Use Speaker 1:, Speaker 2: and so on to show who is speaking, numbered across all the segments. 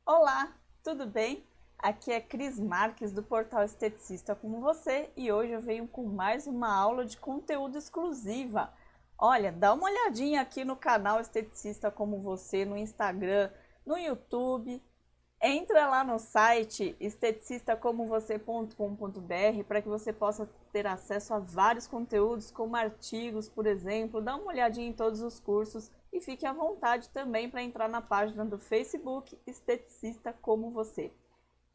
Speaker 1: Olá, tudo bem? Aqui é Cris Marques do portal Esteticista como você e hoje eu venho com mais uma aula de conteúdo exclusiva. Olha, dá uma olhadinha aqui no canal Esteticista como você no Instagram, no YouTube. Entra lá no site esteticistacomovocê.com.br para que você possa ter acesso a vários conteúdos, como artigos, por exemplo. Dá uma olhadinha em todos os cursos e fique à vontade também para entrar na página do Facebook Esteticista Como Você.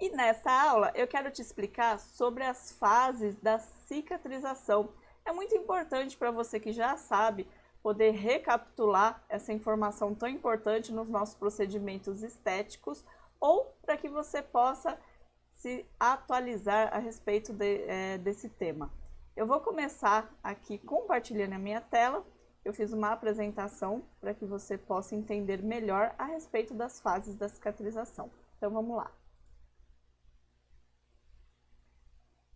Speaker 1: E nessa aula eu quero te explicar sobre as fases da cicatrização. É muito importante para você que já sabe poder recapitular essa informação tão importante nos nossos procedimentos estéticos ou para que você possa se atualizar a respeito desse tema. Eu vou começar aqui compartilhando a minha tela. Eu fiz uma apresentação para que você possa entender melhor a respeito das fases da cicatrização. Então vamos lá.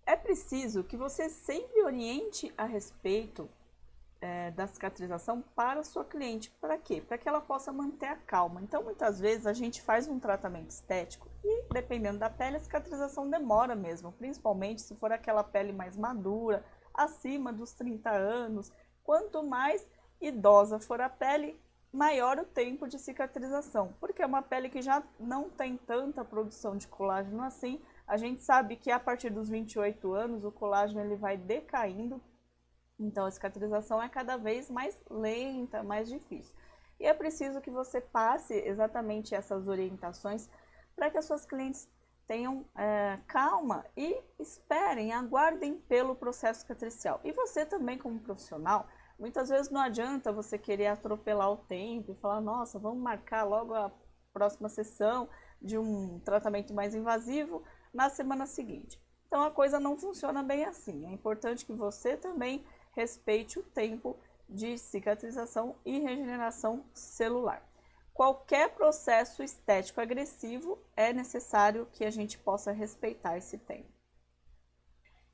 Speaker 1: É preciso que você sempre oriente a respeito da cicatrização para a sua cliente. Para quê? Para que ela possa manter a calma. Então, muitas vezes a gente faz um tratamento estético e, dependendo da pele, a cicatrização demora mesmo, principalmente se for aquela pele mais madura, acima dos 30 anos. Quanto mais idosa for a pele, maior o tempo de cicatrização, porque é uma pele que já não tem tanta produção de colágeno assim. A gente sabe que a partir dos 28 anos o colágeno ele vai decaindo, então a cicatrização é cada vez mais lenta, mais difícil. E é preciso que você passe exatamente essas orientações para que as suas clientes tenham calma e esperem, aguardem pelo processo cicatricial. E você também como profissional, muitas vezes não adianta você querer atropelar o tempo e falar, nossa, vamos marcar logo a próxima sessão de um tratamento mais invasivo na semana seguinte. Então a coisa não funciona bem assim. É importante que você também respeite o tempo de cicatrização e regeneração celular. Qualquer processo estético agressivo é necessário que a gente possa respeitar esse tempo.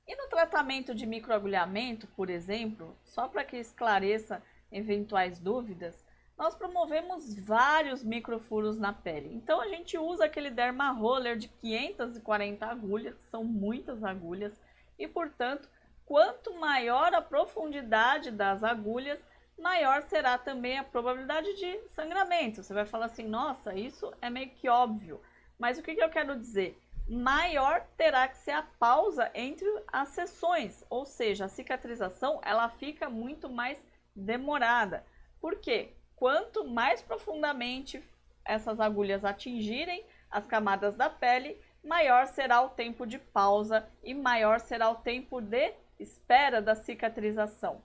Speaker 1: E no tratamento de microagulhamento, por exemplo, só para que esclareça eventuais dúvidas, nós promovemos vários microfuros na pele. Então a gente usa aquele derma roller de 540 agulhas, são muitas agulhas, e portanto, quanto maior a profundidade das agulhas, maior será também a probabilidade de sangramento. Você vai falar assim, nossa, isso é meio que óbvio. Mas o que eu quero dizer? Maior terá que ser a pausa entre as sessões, ou seja, a cicatrização ela fica muito mais demorada. Por quê? Quanto mais profundamente essas agulhas atingirem as camadas da pele, maior será o tempo de pausa e maior será o tempo de espera da cicatrização.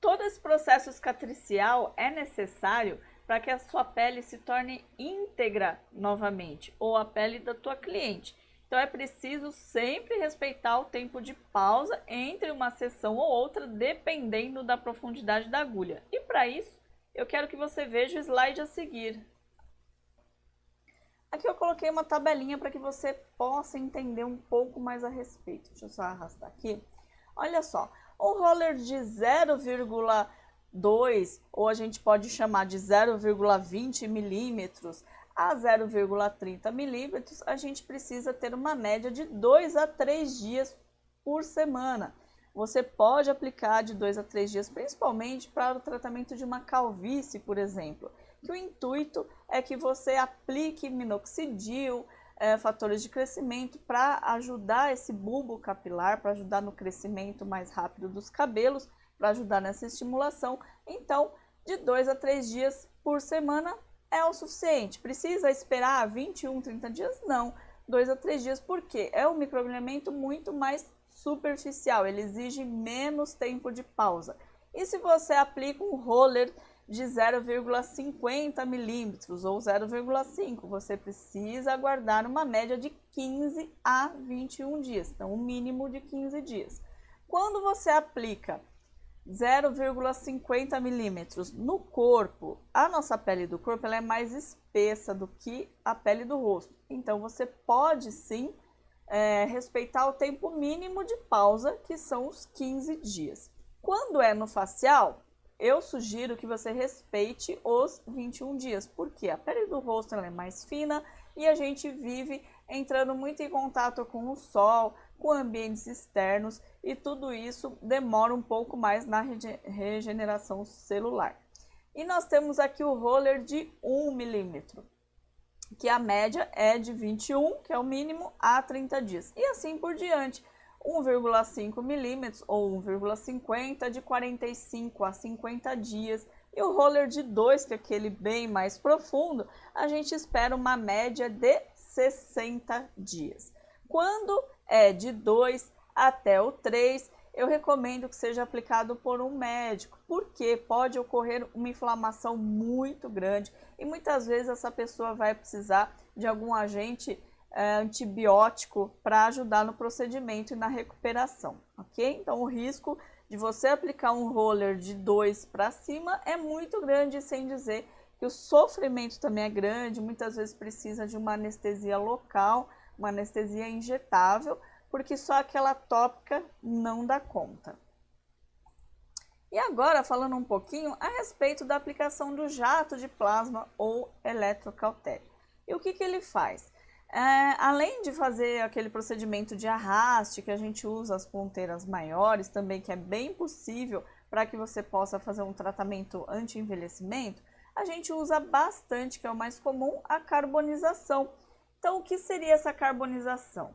Speaker 1: Todo esse processo cicatricial é necessário para que a sua pele se torne íntegra novamente, ou a pele da tua cliente. Então é preciso sempre respeitar o tempo de pausa entre uma sessão ou outra, dependendo da profundidade da agulha. E para isso, eu quero que você veja o slide a seguir. Aqui eu coloquei uma tabelinha para que você possa entender um pouco mais a respeito. Deixa eu só arrastar aqui. Olha só, um roller de 0,2, ou a gente pode chamar de 0,20 milímetros a 0,30 milímetros, a gente precisa ter uma média de 2 a 3 dias por semana. Você pode aplicar de 2 a 3 dias, principalmente para o tratamento de uma calvície, por exemplo, que o intuito é que você aplique minoxidil, fatores de crescimento para ajudar esse bulbo capilar, para ajudar no crescimento mais rápido dos cabelos, para ajudar nessa estimulação. Então, de 2 a 3 dias por semana é o suficiente. Precisa esperar 21, 30 dias? Não. 2 a 3 dias, por quê? É um microagulhamento muito mais superficial, ele exige menos tempo de pausa. E se você aplica um roller de 0,50 milímetros ou 0,5, você precisa aguardar uma média de 15 a 21 dias, então um mínimo de 15 dias. Quando você aplica 0,50 milímetros no corpo, a nossa pele do corpo ela é mais espessa do que a pele do rosto, então você pode sim respeitar o tempo mínimo de pausa, que são os 15 dias. Quando é no facial, eu sugiro que você respeite os 21 dias, porque a pele do rosto ela é mais fina e a gente vive entrando muito em contato com o sol, com ambientes externos e tudo isso demora um pouco mais na regeneração celular. E nós temos aqui o roller de 1 milímetro, que a média é de 21, que é o mínimo, a 30 dias. E assim por diante, 1,5 milímetros ou 1,50 de 45 a 50 dias. E o roller de 2, que é aquele bem mais profundo, a gente espera uma média de 60 dias. Quando é de 2 até o 3, eu recomendo que seja aplicado por um médico, porque pode ocorrer uma inflamação muito grande e muitas vezes essa pessoa vai precisar de algum agente antibiótico para ajudar no procedimento e na recuperação, ok? Então o risco de você aplicar um roller de 2 para cima é muito grande, sem dizer que o sofrimento também é grande, muitas vezes precisa de uma anestesia local, uma anestesia injetável, porque só aquela tópica não dá conta. E agora falando um pouquinho a respeito da aplicação do jato de plasma ou eletrocautério. E o que ele faz? Além de fazer aquele procedimento de arraste, que a gente usa as ponteiras maiores também, que é bem possível para que você possa fazer um tratamento anti-envelhecimento, a gente usa bastante, que é o mais comum, a carbonização. Então, o que seria essa carbonização?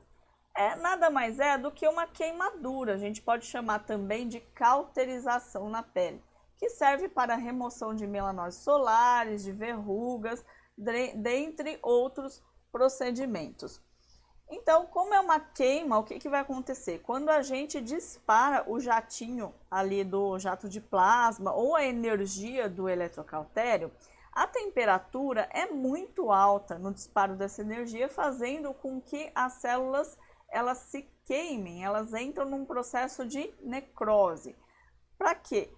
Speaker 1: Nada mais é do que uma queimadura, a gente pode chamar também de cauterização na pele, que serve para a remoção de melanoses solares, de verrugas, dentre outros procedimentos. Então, como é uma queima, o que vai acontecer? Quando a gente dispara o jatinho ali do jato de plasma ou a energia do eletrocautério, a temperatura é muito alta no disparo dessa energia, fazendo com que as células elas se queimem, elas entram num processo de necrose. Para quê?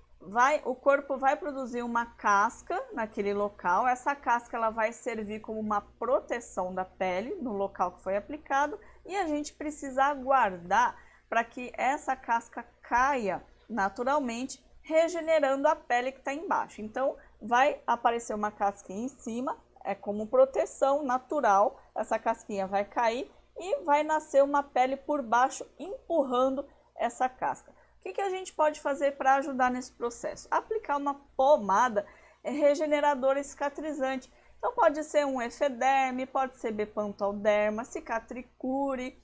Speaker 1: O corpo vai produzir uma casca naquele local, essa casca ela vai servir como uma proteção da pele no local que foi aplicado e a gente precisa aguardar para que essa casca caia naturalmente, regenerando a pele que está embaixo. Então, vai aparecer uma casquinha em cima, é como proteção natural, essa casquinha vai cair e vai nascer uma pele por baixo empurrando essa casca. O que a gente pode fazer para ajudar nesse processo? Aplicar uma pomada regeneradora e cicatrizante. Então pode ser um Efederme, pode ser Bepantolderma, Cicatricure,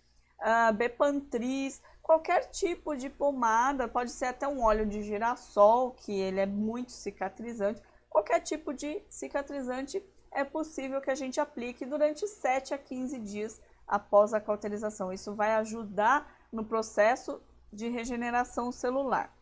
Speaker 1: Bepantris, qualquer tipo de pomada, pode ser até um óleo de girassol, que ele é muito cicatrizante. Qualquer tipo de cicatrizante é possível que a gente aplique durante 7 a 15 dias após a cauterização. Isso vai ajudar no processo de regeneração celular.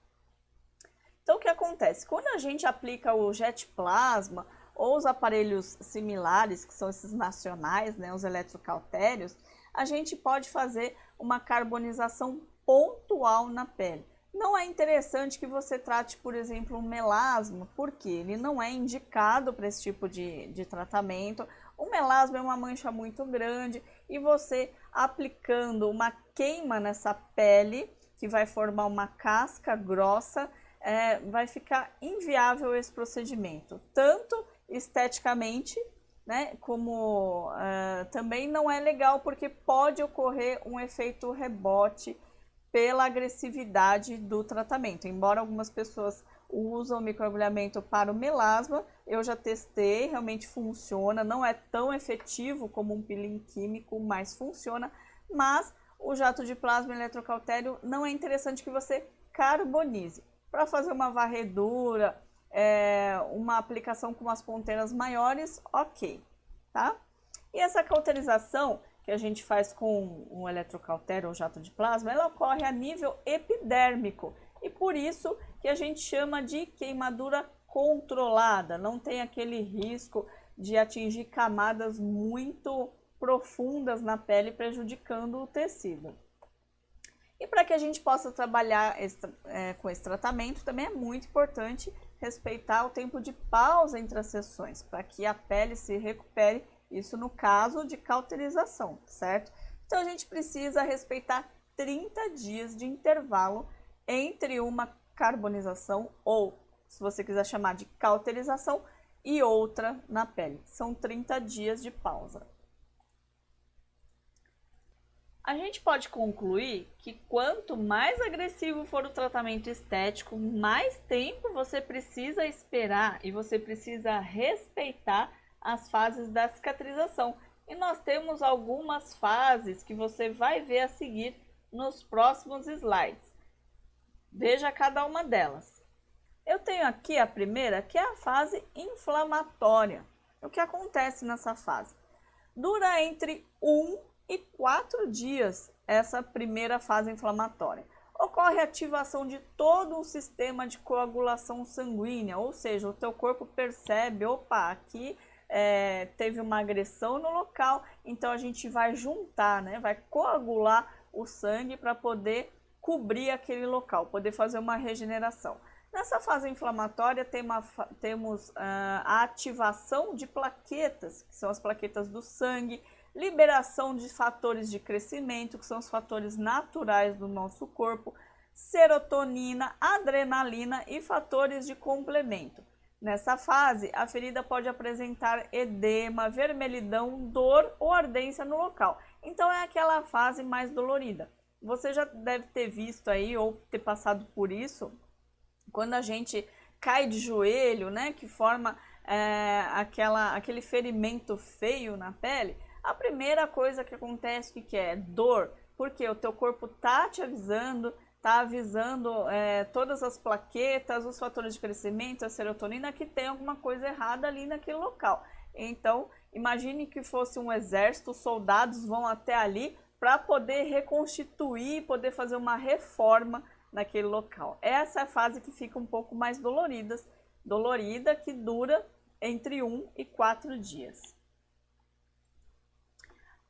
Speaker 1: Então, o que acontece? Quando a gente aplica o jet plasma ou os aparelhos similares, que são esses nacionais, né, os eletrocautérios, a gente pode fazer uma carbonização pontual na pele. Não é interessante que você trate, por exemplo, um melasma, porque ele não é indicado para esse tipo de tratamento. O melasma é uma mancha muito grande e você aplicando uma queima nessa pele, que vai formar uma casca grossa, vai ficar inviável esse procedimento, tanto esteticamente, né, como também não é legal porque pode ocorrer um efeito rebote pela agressividade do tratamento. Embora algumas pessoas usam o microagulhamento para o melasma, eu já testei, realmente funciona, não é tão efetivo como um peeling químico, mas funciona, mas o jato de plasma eletrocautério não é interessante que você carbonize. Para fazer uma varredura, uma aplicação com as ponteiras maiores, ok, tá? E essa cauterização que a gente faz com um eletrocautério ou jato de plasma, ela ocorre a nível epidérmico e por isso que a gente chama de queimadura controlada, não tem aquele risco de atingir camadas muito profundas na pele, prejudicando o tecido. E para que a gente possa trabalhar com esse tratamento, também é muito importante respeitar o tempo de pausa entre as sessões, para que a pele se recupere, isso no caso de cauterização, certo? Então a gente precisa respeitar 30 dias de intervalo entre uma carbonização ou se você quiser chamar de cauterização, e outra na pele. São 30 dias de pausa. A gente pode concluir que quanto mais agressivo for o tratamento estético, mais tempo você precisa esperar e você precisa respeitar as fases da cicatrização. E nós temos algumas fases que você vai ver a seguir nos próximos slides. Veja cada uma delas. Eu tenho aqui a primeira, que é a fase inflamatória. O que acontece nessa fase? Dura entre 1 e 4 dias essa primeira fase inflamatória. Ocorre a ativação de todo um sistema de coagulação sanguínea, ou seja, o teu corpo percebe, opa, aqui teve uma agressão no local, então a gente vai juntar, né, vai coagular o sangue para poder cobrir aquele local, poder fazer uma regeneração. Nessa fase inflamatória temos a ativação de plaquetas, que são as plaquetas do sangue, liberação de fatores de crescimento, que são os fatores naturais do nosso corpo, serotonina, adrenalina e fatores de complemento. Nessa fase, a ferida pode apresentar edema, vermelhidão, dor ou ardência no local. Então é aquela fase mais dolorida. Você já deve ter visto aí ou ter passado por isso, quando a gente cai de joelho, né, que forma aquele ferimento feio na pele. A primeira coisa que acontece que é dor, porque o teu corpo tá te avisando, todas as plaquetas, os fatores de crescimento, a serotonina, que tem alguma coisa errada ali naquele local. Então, imagine que fosse um exército, os soldados vão até ali para poder reconstituir, poder fazer uma reforma naquele local. Essa é a fase que fica um pouco mais dolorida, que dura entre 1 e 4 dias.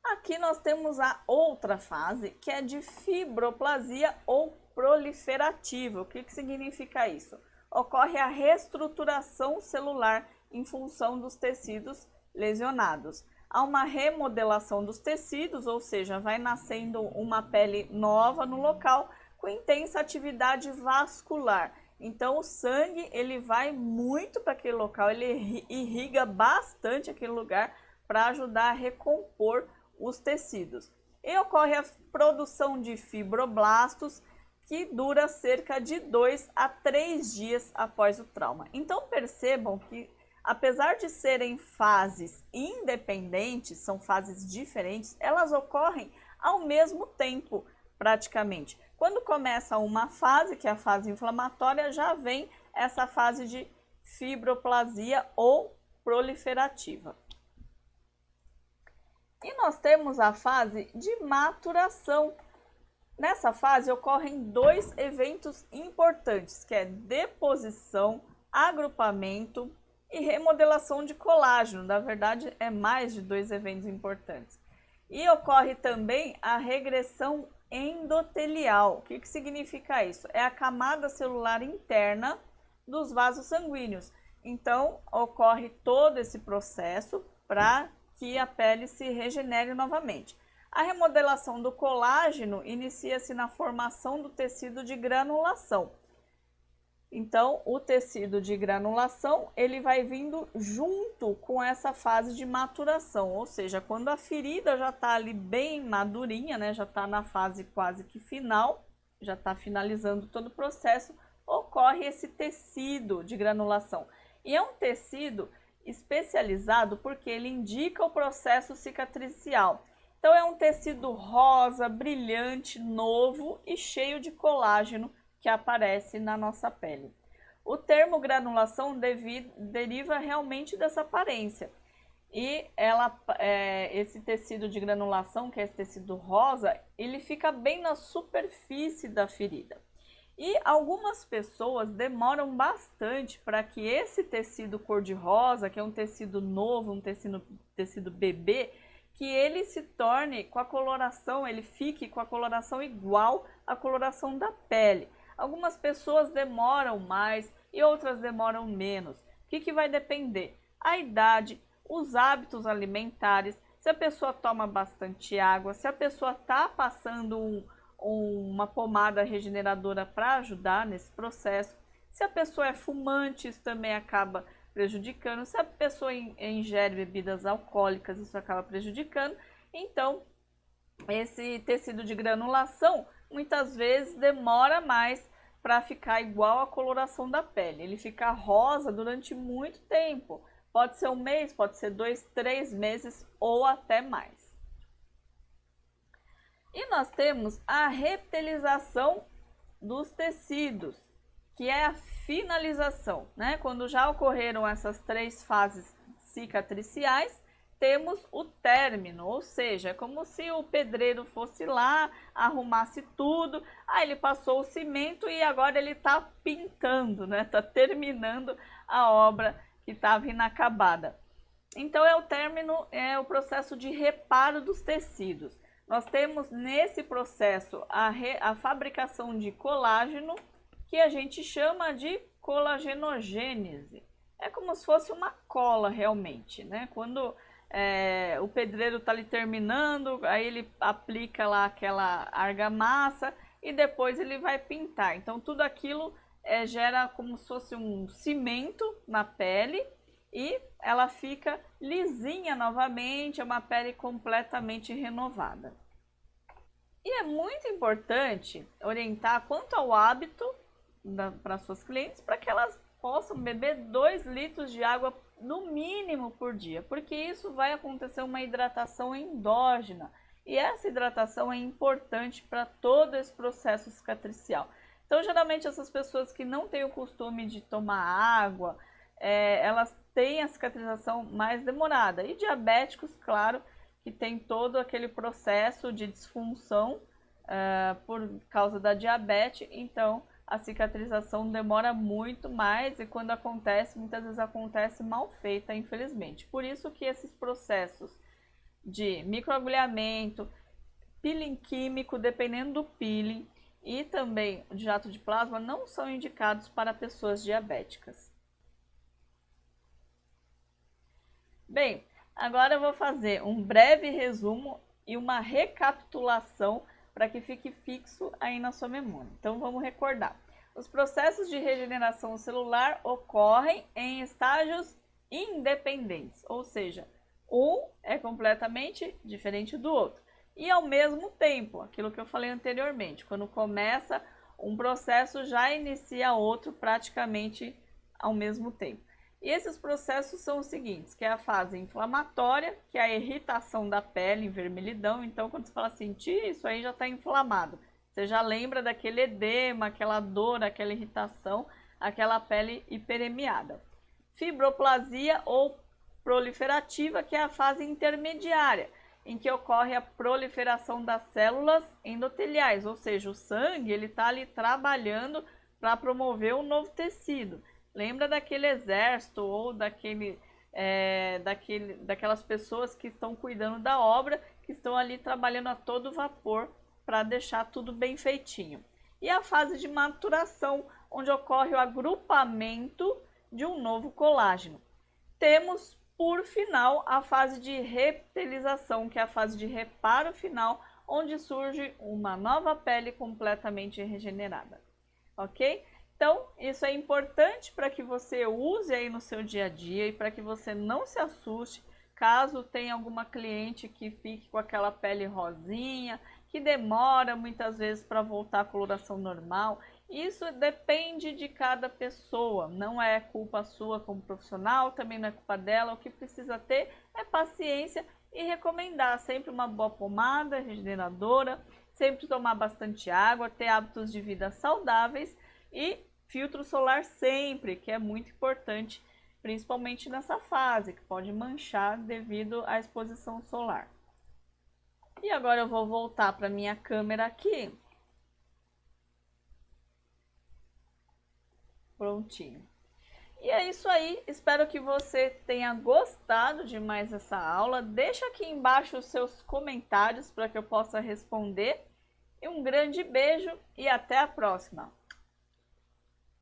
Speaker 1: Aqui nós temos a outra fase, que é de fibroplasia ou proliferativa. O que significa isso? Ocorre a reestruturação celular em função dos tecidos lesionados. Há uma remodelação dos tecidos, ou seja, vai nascendo uma pele nova no local com intensa atividade vascular. Então o sangue ele vai muito para aquele local, ele irriga bastante aquele lugar para ajudar a recompor os tecidos. E ocorre a produção de fibroblastos, que dura cerca de 2 a 3 dias após o trauma. Então percebam que, apesar de serem fases independentes, são fases diferentes, elas ocorrem ao mesmo tempo, praticamente. Quando começa uma fase, que é a fase inflamatória, já vem essa fase de fibroplasia ou proliferativa. E nós temos a fase de maturação. Nessa fase ocorrem 2 eventos importantes, que é deposição, agrupamento e remodelação de colágeno. Na verdade, é mais de 2 eventos importantes. E ocorre também a regressão endotelial. O que significa isso? É a camada celular interna dos vasos sanguíneos. Então, ocorre todo esse processo para que a pele se regenere novamente. A remodelação do colágeno inicia-se na formação do tecido de granulação. Então, o tecido de granulação, ele vai vindo junto com essa fase de maturação, ou seja, quando a ferida já está ali bem madurinha, né, já está na fase quase que final, já está finalizando todo o processo, ocorre esse tecido de granulação. E é um tecido especializado porque ele indica o processo cicatricial. Então é um tecido rosa, brilhante, novo e cheio de colágeno que aparece na nossa pele. O termo granulação deriva realmente dessa aparência. E esse tecido de granulação, que é esse tecido rosa, ele fica bem na superfície da ferida. E algumas pessoas demoram bastante para que esse tecido cor-de-rosa, que é um tecido novo, um tecido bebê, que ele se torne com a coloração, ele fique com a coloração igual à coloração da pele. Algumas pessoas demoram mais e outras demoram menos. O que vai depender? A idade, os hábitos alimentares, se a pessoa toma bastante água, se a pessoa está passando uma pomada regeneradora para ajudar nesse processo, Se a pessoa é fumante, isso também acaba prejudicando. Se a pessoa ingere bebidas alcoólicas, isso acaba prejudicando. Então, esse tecido de granulação muitas vezes demora mais para ficar igual à coloração da pele. Ele fica rosa durante muito tempo. Pode ser um mês, pode ser 2, 3 meses ou até mais. E nós temos a reptilização dos tecidos, que é a finalização, né? Quando já ocorreram essas 3 fases cicatriciais, temos o término, ou seja, é como se o pedreiro fosse lá, arrumasse tudo, aí ele passou o cimento e agora ele está pintando, né? Está terminando a obra que estava inacabada. Então é o término, é o processo de reparo dos tecidos. Nós temos nesse processo a fabricação de colágeno, que a gente chama de colagenogênese. É como se fosse uma cola realmente, né? Quando o pedreiro está ali terminando, aí ele aplica lá aquela argamassa e depois ele vai pintar. Então tudo aquilo gera como se fosse um cimento na pele e ela fica lisinha novamente, é uma pele completamente renovada. E é muito importante orientar quanto ao hábito para suas clientes, para que elas possam beber 2 litros de água no mínimo por dia, porque isso vai acontecer uma hidratação endógena e essa hidratação é importante para todo esse processo cicatricial. Então, geralmente essas pessoas que não têm o costume de tomar água, elas têm a cicatrização mais demorada. E diabéticos, claro, que tem todo aquele processo de disfunção por causa da diabetes, então a cicatrização demora muito mais e quando acontece, muitas vezes acontece mal feita, infelizmente. Por isso que esses processos de microagulhamento, peeling químico, dependendo do peeling, e também de jato de plasma, não são indicados para pessoas diabéticas. Bem, agora eu vou fazer um breve resumo e uma recapitulação para que fique fixo aí na sua memória. Então vamos recordar. Os processos de regeneração celular ocorrem em estágios independentes, ou seja, um é completamente diferente do outro. E ao mesmo tempo, aquilo que eu falei anteriormente, quando começa um processo já inicia outro praticamente ao mesmo tempo. E esses processos são os seguintes, que é a fase inflamatória, que é a irritação da pele, envermelhidão. Então, quando você fala assim, isso aí já está inflamado, você já lembra daquele edema, aquela dor, aquela irritação, aquela pele hiperemiada. Fibroplasia ou proliferativa, que é a fase intermediária, em que ocorre a proliferação das células endoteliais, ou seja, o sangue ele está ali trabalhando para promover um novo tecido. Lembra daquele exército ou daquelas pessoas que estão cuidando da obra, que estão ali trabalhando a todo vapor para deixar tudo bem feitinho. E a fase de maturação, onde ocorre o agrupamento de um novo colágeno. Temos, por final, a fase de reptilização, que é a fase de reparo final, onde surge uma nova pele completamente regenerada. Ok? Então, isso é importante para que você use aí no seu dia a dia e para que você não se assuste caso tenha alguma cliente que fique com aquela pele rosinha, que demora muitas vezes para voltar à coloração normal. Isso depende de cada pessoa, não é culpa sua como profissional, também não é culpa dela. O que precisa ter é paciência e recomendar sempre uma boa pomada regeneradora, sempre tomar bastante água, ter hábitos de vida saudáveis e filtro solar sempre, que é muito importante, principalmente nessa fase, que pode manchar devido à exposição solar. E agora eu vou voltar para minha câmera aqui. Prontinho. E é isso aí, espero que você tenha gostado de mais essa aula. Deixa aqui embaixo os seus comentários para que eu possa responder. E um grande beijo e até a próxima!